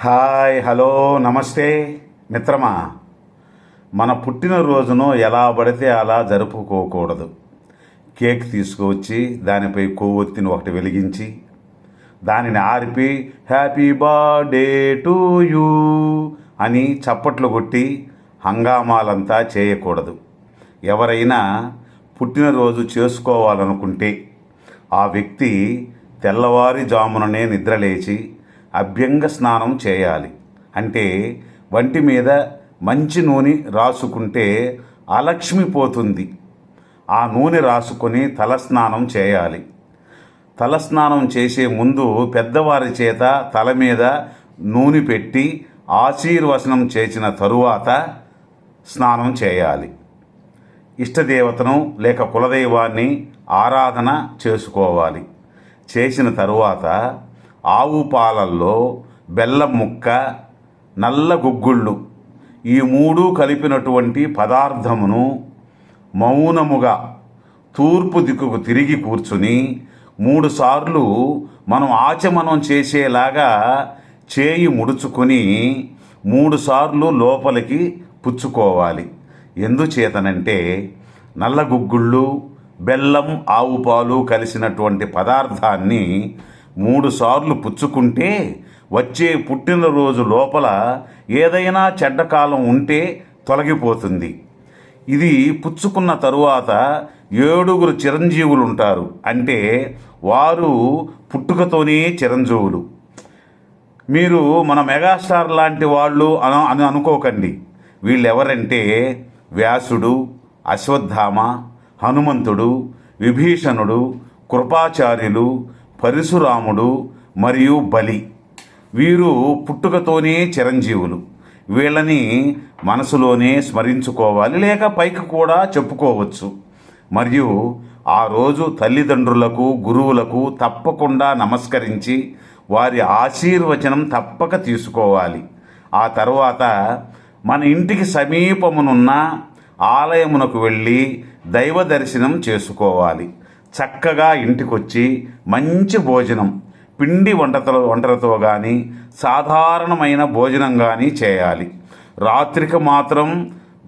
Hi, hello, నమస్తే మిత్రమా. మన పుట్టినరోజును ఎలా పడితే అలా జరుపుకోకూడదు. కేక్ తీసుకువచ్చి దానిపై కొవ్వొత్తిని ఒకటి వెలిగించి దానిని ఆర్పి హ్యాపీ బర్త్డే టు యూ అని చప్పట్లు కొట్టి హంగామాలంతా చేయకూడదు. ఎవరైనా పుట్టినరోజు చేసుకోవాలనుకుంటే ఆ వ్యక్తి తెల్లవారుజాముననే నిద్రలేచి అభ్యంగ స్నానం చేయాలి. అంటే వంటి మీద మంచి నూనె రాసుకుంటే అలక్ష్మి పోతుంది. ఆ నూనె రాసుకొని తలస్నానం చేయాలి. తలస్నానం చేసే ముందు పెద్దవారి చేత తల మీద నూనె పెట్టి ఆశీర్వచనం చేసిన తరువాత స్నానం చేయాలి. ఇష్టదేవతను లేక కులదైవాన్ని ఆరాధన చేసుకోవాలి. చేసిన తరువాత ఆవు పాలల్లో బెల్లం ముక్క, నల్ల గుగ్గుళ్ళు ఈ మూడు కలిపినటువంటి పదార్థమును మౌనముగా తూర్పు దిక్కుకు తిరిగి కూర్చుని 3 సార్లు మనం ఆచమనం చేసేలాగా చేయి ముడుచుకొని 3 సార్లు లోపలికి పుచ్చుకోవాలి. ఎందుచేతనంటే నల్ల గుగ్గుళ్ళు, బెల్లం, ఆవు పాలు కలిసినటువంటి పదార్థాన్ని 3 సార్లు పుచ్చుకుంటే వచ్చే పుట్టినరోజు లోపల ఏదైనా చెడ్డకాలం ఉంటే తొలగిపోతుంది. ఇది పుచ్చుకున్న తరువాత 7 చిరంజీవులు ఉంటారు. అంటే వారు పుట్టుకతోనే చిరంజీవులు. మీరు మన మెగాస్టార్ లాంటి వాళ్ళు అని అనుకోకండి. వీళ్ళెవరంటే వ్యాసుడు, అశ్వత్థామ, హనుమంతుడు, విభీషణుడు, కృపాచార్యులు, పరశురాముడు మరియు బలి. వీరు పుట్టుకతోనే చిరంజీవులు. వీళ్ళని మనసులోనే స్మరించుకోవాలి, లేక పైకి కూడా చెప్పుకోవచ్చు. మరియు ఆ రోజు తల్లిదండ్రులకు, గురువులకు తప్పకుండా నమస్కరించి వారి ఆశీర్వచనం తప్పక తీసుకోవాలి. ఆ తర్వాత మన ఇంటికి సమీపమునున్న ఆలయమునకు వెళ్ళి దైవ దర్శనం చేసుకోవాలి. చక్కగా ఇంటికొచ్చి మంచి భోజనం, పిండి వంటలతో కానీ సాధారణమైన భోజనం కానీ చేయాలి. రాత్రికి మాత్రం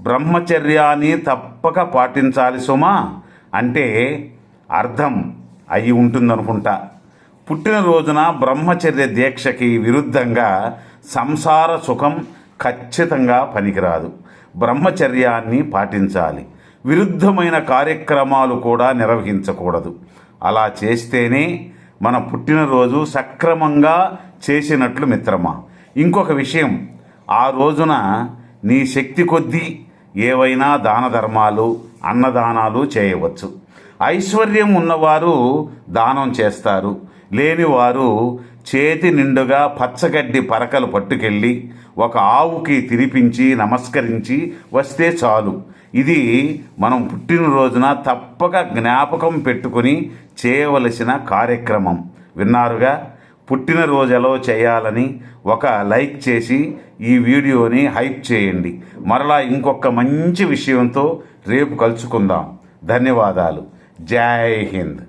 బ్రహ్మచర్యాన్ని తప్పక పాటించాలి సుమా. అంటే అర్థం అయి ఉంటుందనుకుంటా. పుట్టినరోజున బ్రహ్మచర్య దీక్షకి విరుద్ధంగా సంసార సుఖం ఖచ్చితంగా పనికిరాదు. బ్రహ్మచర్యాన్ని పాటించాలి. విరుద్ధమైన కార్యక్రమాలు కూడా నిర్వహించకూడదు. అలా చేస్తేనే మన పుట్టినరోజు సక్రమంగా చేసినట్లు మిత్రమా. ఇంకొక విషయం, ఆ రోజున నీ శక్తి కొద్దీ ఏవైనా దాన ధర్మాలు, అన్నదానాలు చేయవచ్చు. ఐశ్వర్యం ఉన్నవారు దానం చేస్తారు. లేనివారు చేతి నిండుగా పచ్చగడ్డి పరకలు పట్టుకెళ్ళి ఒక ఆవుకి తినిపించి నమస్కరించి వస్తే చాలు. ఇది మనం పుట్టినరోజున తప్పక జ్ఞాపకం పెట్టుకుని చేయవలసిన కార్యక్రమం. విన్నారుగా. పుట్టినరోజు ఎలా చేయాలని ఒక లైక్ చేసి ఈ వీడియోని హైప్ చేయండి. మరలా ఇంకొక మంచి విషయంతో రేపు కలుసుకుందాం. ధన్యవాదాలు. జై హింద్.